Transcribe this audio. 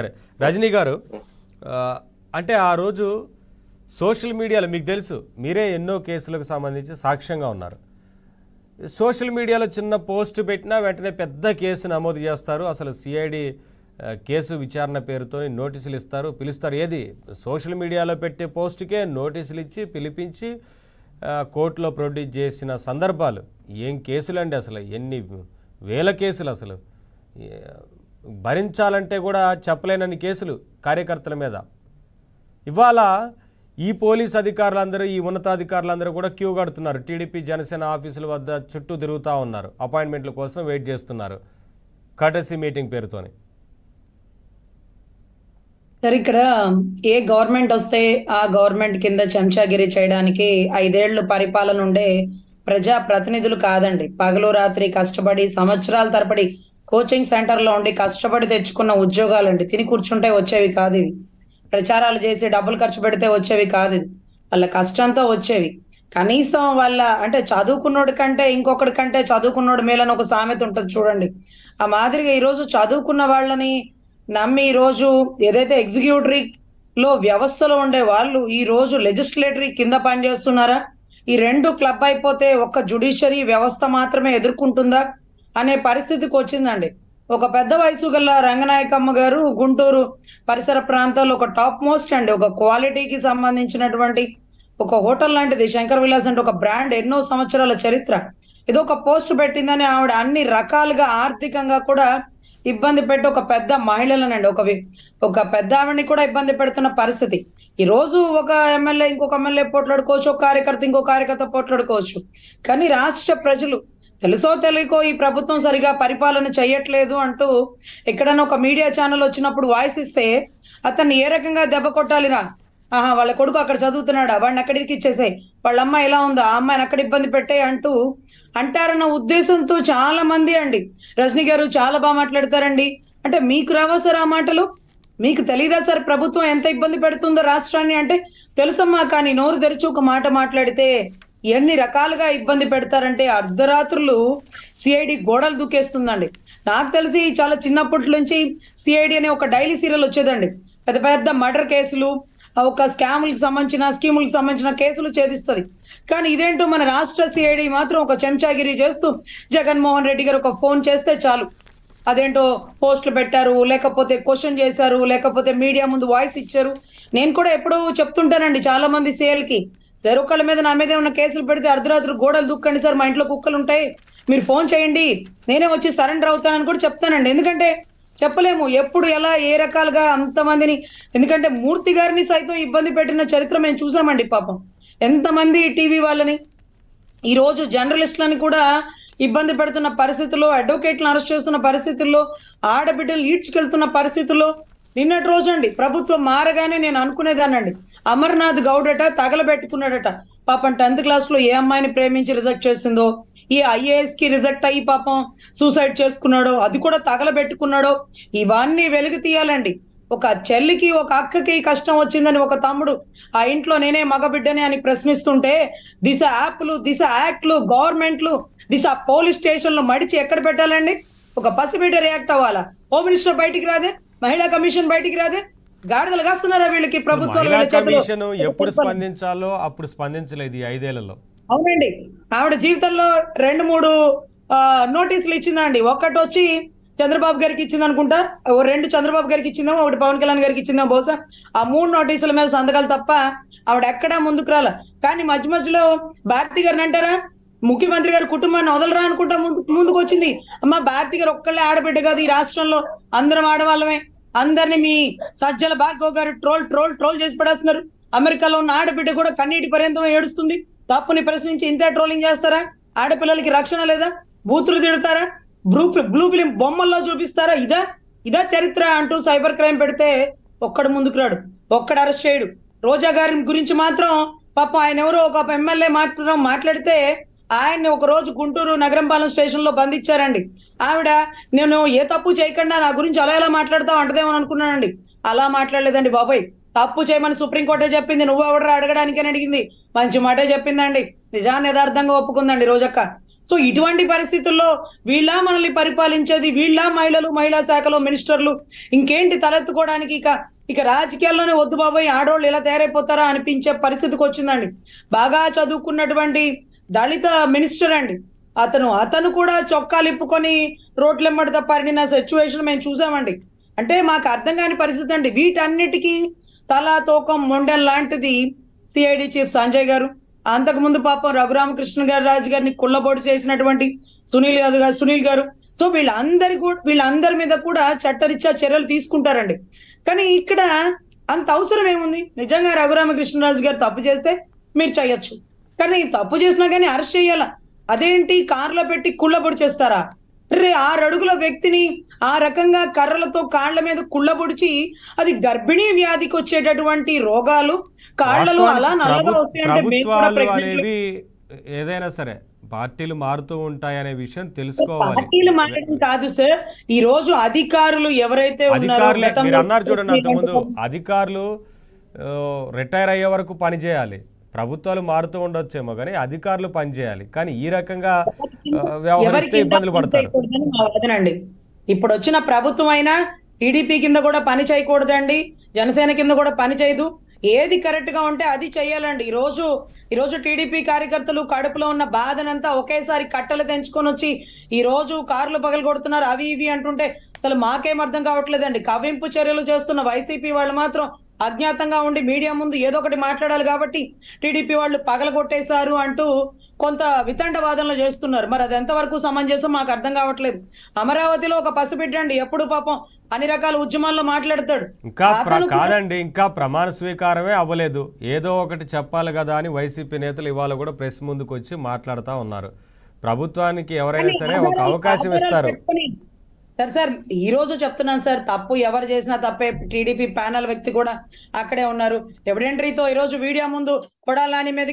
సరే రజనీ గారు అంటే ఆ రోజు సోషల్ మీడియాలో మీకు తెలుసు మీరే ఎన్నో కేసులకు సంబంధించి సాక్ష్యంగా ఉన్నారు. సోషల్ మీడియాలో చిన్న పోస్ట్ పెట్టినా వెంటనే పెద్ద కేసు నమోదు చేస్తారు. అసలు సిఐడి కేసు విచారణ పేరుతో నోటీసులు ఇస్తారు, పిలుస్తారు. ఏది సోషల్ మీడియాలో పెట్టే పోస్టుకే నోటీసులు ఇచ్చి పిలిపించి కోర్టులో ప్రొడ్యూస్ చేసిన సందర్భాలు. ఏం కేసులు అండి, అసలు ఎన్ని వేల కేసులు, అసలు భరించాలంటే కూడా చెప్పలేనన్ని కేసులు కార్యకర్తల మీద. ఇవాళ ఈ పోలీస్ అధికారులందరూ, ఈ ఉన్నతాధికారులందరూ కూడా క్యూ కడుతున్నారు. టీడీపీ జనసేన ఆఫీసుల వద్ద చుట్టూ తిరుగుతూ ఉన్నారు, అపాయింట్మెంట్ల కోసం వెయిట్ చేస్తున్నారు కటసీ మీటింగ్ పేరుతోని. సరే, ఇక్కడ ఏ గవర్నమెంట్ వస్తే ఆ గవర్నమెంట్ కింద చెంచాగిరి చేయడానికి 5 ఏళ్లు పరిపాలన ఉండే ప్రజా ప్రతినిధులు కాదండి. పగలు రాత్రి కష్టపడి సంవత్సరాల తరబడి కోచింగ్ సెంటర్ లో ఉండి కష్టపడి తెచ్చుకున్న ఉద్యోగాలండి. తిని కూర్చుంటే వచ్చేవి కాదు ఇవి. ప్రచారాలు చేసి డబ్బులు ఖర్చు పెడితే వచ్చేవి కాదు ఇది. వాళ్ళ కష్టంతో వచ్చేవి. కనీసం వాళ్ళ అంటే చదువుకున్నోడి కంటే ఇంకొకటి కంటే చదువుకున్నోడు మేలని ఒక సామెత ఉంటుంది చూడండి. ఆ మాదిరిగా ఈరోజు చదువుకున్న వాళ్ళని నమ్మి ఈరోజు ఏదైతే ఎగ్జిక్యూటివ్ లో వ్యవస్థలో ఉండే వాళ్ళు ఈ రోజు లెజిస్లేటరీ కింద పనిచేస్తున్నారా? ఈ రెండు క్లబ్ అయిపోతే ఒక్క జ్యుడిషియరీ వ్యవస్థ మాత్రమే ఎదుర్కొంటుందా అనే పరిస్థితికి వచ్చిందండి. ఒక పెద్ద వయసు గల రంగనాయకమ్మ గారు గుంటూరు పరిసర ప్రాంతాల్లో ఒక టాప్ మోస్ట్ అండి, ఒక క్వాలిటీకి సంబంధించినటువంటి ఒక హోటల్ లాంటిది శంకర్ విలాస్ అంటే ఒక బ్రాండ్, ఎన్నో సంవత్సరాల చరిత్ర. ఏదో ఒక పోస్ట్ పెట్టిందని ఆవిడ అన్ని రకాలుగా ఆర్థికంగా కూడా ఇబ్బంది పెట్టి ఒక పెద్ద మహిళలనండి, ఒక పెద్ద ఆవిడని కూడా ఇబ్బంది పెడుతున్న పరిస్థితి. ఈ రోజు ఒక ఎమ్మెల్యే ఇంకొక ఎమ్మెల్యే పోట్లాడుకోవచ్చు, ఒక కార్యకర్త ఇంకో కార్యకర్త పోట్లాడుకోవచ్చు. కానీ రాష్ట్ర ప్రజలు తెలుసో తెలియకో ఈ ప్రభుత్వం సరిగా పరిపాలన చేయట్లేదు అంటూ ఎక్కడైనా ఒక మీడియా ఛానల్ వచ్చినప్పుడు వాయిస్ ఇస్తే అతన్ని ఏ రకంగా దెబ్బ కొట్టాలిరా, వాళ్ళ కొడుకు అక్కడ చదువుతున్నాడా, వాడిని అక్కడికి ఇచ్చేసాయి, వాళ్ళ అమ్మాయి ఎలా ఉందా, ఆ అమ్మాయిని అక్కడ ఇబ్బంది పెట్టే అంటూ అంటారన్న ఉద్దేశంతో చాలా మంది అండి. రజనీ గారు చాలా బాగా మాట్లాడతారండి. అంటే మీకు రావా సార్ ఆ మాటలు? మీకు తెలీదా సార్ ప్రభుత్వం ఎంత ఇబ్బంది పెడుతుందో రాష్ట్రాన్ని? అంటే తెలుసమ్మా, కానీ నోరు తెరిచి ఒక మాట మాట్లాడితే ఎన్ని రకాలుగా ఇబ్బంది పెడతారంటే అర్ధరాత్రులు సిఐడి గోడలు దూకేస్తుందండి. నాకు తెలిసి చాలా చిన్నప్పటి నుంచి సిఐడి అనే ఒక డైలీ సీరియల్ వచ్చేదండి. పెద్ద పెద్ద మర్డర్ కేసులు, ఒక స్కీములకు సంబంధించిన కేసులు ఛేదిస్తుంది. కానీ ఇదేంటో మన రాష్ట్ర సిఐడి మాత్రం ఒక చెంచాగిరి చేస్తూ జగన్మోహన్ రెడ్డి గారు ఒక ఫోన్ చేస్తే చాలు, అదేంటో పోస్టులు పెట్టారు, లేకపోతే క్వశ్చన్ చేశారు, లేకపోతే మీడియా ముందు వాయిస్ ఇచ్చారు. నేను కూడా ఎప్పుడూ చెప్తుంటానండి చాలా మంది సేల్కి, సార్ ఒకళ్ళ మీద నా మీద ఏమన్నా కేసులు పెడితే అర్ధరాత్రి గోడలు దూక్కండి సార్, మా ఇంట్లో కుక్కలు ఉంటాయి, మీరు ఫోన్ చేయండి, నేనే వచ్చి సరెండర్ అవుతానని కూడా చెప్తానండి. ఎందుకంటే చెప్పలేము ఎప్పుడు ఎలా ఏ రకాలుగా అంతమందిని, ఎందుకంటే మూర్తి గారిని సైతం ఇబ్బంది పెట్టిన చరిత్ర మేము చూసామండి. పాపం ఎంతమంది టీవీ వాళ్ళని, ఈ రోజు జర్నలిస్టులని కూడా ఇబ్బంది పెడుతున్న పరిస్థితుల్లో, అడ్వకేట్లను అరెస్ట్ చేస్తున్న పరిస్థితుల్లో, ఆడబిడ్డలు ఈడ్చుకెళ్తున్న పరిస్థితుల్లో. నిన్నటి రోజు అండి ప్రభుత్వం మారగానే నేను అనుకునేదానండి, అమర్నాథ్ గౌడట తగలబెట్టుకున్నాడట. పాపం 10th క్లాస్ లో ఏ అమ్మాయిని ప్రేమించి రిజెక్ట్ చేసిందో, ఈ ఐఏఎస్ కి రిజెక్ట్ అయ్యి పాపం సూసైడ్ చేసుకున్నాడో, అది కూడా తగలబెట్టుకున్నాడో, ఇవన్నీ వెలుగు తీయాలండి. ఒక చెల్లికి ఒక అక్కకి కష్టం వచ్చిందని ఒక తమ్ముడు ఆ ఇంట్లో నేనే మగబిడ్డని అని ప్రశ్నిస్తుంటే దిశ యాప్లు, దిశ యాక్ట్లు, గవర్నమెంట్లు, దిశ పోలీస్ స్టేషన్లు మడిచి ఎక్కడ పెట్టాలండి? ఒక పసిబిడ్డ రియాక్ట్ అవ్వాలా? హోమ్ మినిస్టర్ బయటికి రాదే, మహిళా కమిషన్ బయటికి రాదే, గాడిదలు కాస్తున్నారా వీళ్ళకి ప్రభుత్వం? ఎప్పుడు స్పందించాలో అప్పుడు స్పందించలేదు ఈ 5 ఏళ్లలో. అవునండి, ఆవిడ జీవితంలో 2-3 నోటీసులు ఇచ్చిందండి. ఒకటి వచ్చి చంద్రబాబు గారికి ఇచ్చింది అనుకుంటా, 2 చంద్రబాబు గారికి ఇచ్చిందేమో, 1 పవన్ కళ్యాణ్ గారికి ఇచ్చిందేమో బహుశా. ఆ 3 నోటీసుల మీద సంతకాలు తప్ప ఆవిడ ఎక్కడా ముందుకు రాల. కానీ మధ్యలో భారతి గారిని అంటారా, ముఖ్యమంత్రి గారి కుటుంబాన్ని వదలరా అనుకుంటా ముందుకు వచ్చింది. అమ్మ భారతి గారు ఒక్కళ్ళే ఆడబిడ్డ కాదు, ఈ రాష్ట్రంలో అందరం ఆడవాళ్ళమే. అందరినీ మీ సజ్జల భార్గవ్ గారు ట్రోల్ చేసి పడేస్తున్నారు. అమెరికాలో ఉన్న ఆడబిడ్డ కూడా కన్నీటి పర్యంతం ఏడుస్తుంది. తప్పుని ప్రశ్నించి ఇంతే ట్రోలింగ్ చేస్తారా? ఆడపిల్లలకి రక్షణ లేదా? బూతులు తిడతారా? బ్లూ ఫిలిం బొమ్మల్లో చూపిస్తారా? ఇదా చరిత్ర అంటూ సైబర్ క్రైమ్ పెడితే ఒక్కడు ముందుకు రాడు, ఒక్కడు అరెస్ట్ చేయడు. రోజా గారి గురించి మాత్రం పాపం ఆయన ఎవరో ఒక ఎమ్మెల్యే మాట్లాడితే ఆయన్ని ఒక రోజు గుంటూరు నగరంపాలెం స్టేషన్ లో బంధించారండి. ఆవిడ నేను ఏ తప్పు చేయకుండా నా గురించి అలా ఎలా మాట్లాడతావు అంటదేమో అనుకున్నానండి. అలా మాట్లాడలేదండి బాబాయ్. తప్పు చేయమని సుప్రీంకోర్టే చెప్పింది, నువ్వు ఎవడరా అడగడానికి అని అడిగింది. మంచి మాటే చెప్పిందండి, నిజాన్ని యథార్థంగా ఒప్పుకుందండి రోజక్క. సో ఇటువంటి పరిస్థితుల్లో వీళ్ళ మనల్ని పరిపాలించేది, వీళ్ళ మహిళలు, మహిళా శాఖలో మినిస్టర్లు, ఇంకేంటి తలెత్తుకోవడానికి? ఇక రాజకీయాల్లోనే వద్దు బాబాయ్, ఆడవాళ్ళు ఇలా తయారైపోతారా అనిపించే పరిస్థితికి వచ్చిందండి. బాగా చదువుకున్నటువంటి దళిత మినిస్టర్ అండి, అతను కూడా చొక్కాలు ఇప్పుకొని రోడ్లెమ్మడి పరిడిన సిచ్యువేషన్ మేము చూసామండి. అంటే మాకు అర్థం కాని పరిస్థితి అండి. వీటన్నిటికీ తలా తోకం మొండెం లాంటిది సిఐడి చీఫ్ సంజయ్ గారు, అంతకుముందు పాపం రఘురామకృష్ణ గారు రాజు గారిని కుళ్ళబొడి చేసినటువంటి సునీల్ గారు. సో వీళ్ళందరి మీద కూడా చట్టరీత్యా చర్యలు తీసుకుంటారండి. కానీ ఇక్కడ అంత అవసరం ఏముంది? నిజంగా రఘురామకృష్ణరాజు గారు తప్పు చేస్తే మీరు చేయొచ్చు, కానీ తప్పు చేసినా కానీ అరెస్ట్ చేయాలా? అదేంటి కారులో పెట్టి కుళ్ళబొడి చేస్తారా? 6 అడుగుల వ్యక్తిని ఆ రకంగా కర్రలతో కాళ్ల మీద కుళ్ళబొడిచి, అది గర్భిణీ వ్యాధికి వచ్చేటటువంటి రోగాలు కాళ్లలో అలా నల్లగా వస్తాయంటే ప్రభుత్వాలు అనేవి ఏదైనా సరే పార్టీలు మారుతూ ఉంటాయి అనే విషయం తెలుసుకోవాలి. పార్టీలు మారడం కాదు సార్, ఈ రోజు అధికారులు ఎవరైతే అధికారులు మీరు అన్నారు చూడండి, అంతకుముందు అధికారులు రిటైర్ అయ్యే వరకు పని చేయాలి. ప్రభుత్వాలు మారుతూ ఉండొచ్చేమో కానీ అధికారులు పనిచేయాలి. కానీ ఈ రకంగా వ్యవహరిస్తే ఇబ్బందులు పడతారు. ఇప్పుడు వచ్చిన ప్రభుత్వం అయినా టీడీపీ కింద కూడా పని చేయకూడదండి, జనసేన కింద కూడా పని చేయదు. ఏది కరెక్ట్ గా ఉంటే అది చెయ్యాలండి. ఈ రోజు టీడీపీ కార్యకర్తలు కడుపులో ఉన్న బాధనంతా ఒకేసారి కట్టలు తెంచుకొని వచ్చి ఈ రోజు కార్లు పగలగొడుతున్నారు, అవి ఇవి అంటుంటే అసలు మాకేం అర్థం కావట్లేదండి. కవింపు చర్యలు చేస్తున్న వైసీపీ వాళ్ళు మాత్రం అజ్ఞాతంగా ఉండి మీడియా ముందు ఏదో ఒకటి మాట్లాడాలి కాబట్టి టీడీపీ వాళ్ళు పగలగొట్టేశారు అంటూ కొంత వితండవాదనలు చేస్తున్నారు. మరి అది ఎంతవరకు సమంజసం మాకు అర్థం కావట్లేదు. అమరావతిలో ఒక పసిబిడ్డండి, ఎప్పుడు పాపం అన్ని రకాల ఉద్యమాల్లో మాట్లాడతాడు. ఇంకా ప్రమాణ స్వీకారమే అవ్వలేదు, ఏదో ఒకటి చెప్పాలి కదా అని వైసీపీ నేతలు ఇవాళ కూడా ప్రెస్ ముందుకు వచ్చి మాట్లాడుతూ ఉన్నారు. ప్రభుత్వానికి ఎవరైనా సరే ఒక అవకాశం ఇస్తారు. సార్ ఈ రోజు చెప్తున్నాను సార్, తప్పు ఎవరు చేసినా తప్పే. టీడీపీ ప్యానల్ వ్యక్తి కూడా అక్కడే ఉన్నారు. ఎవిడెంటరీతో ఈ రోజు వీడియో ముందు కొడాలి నాని మీద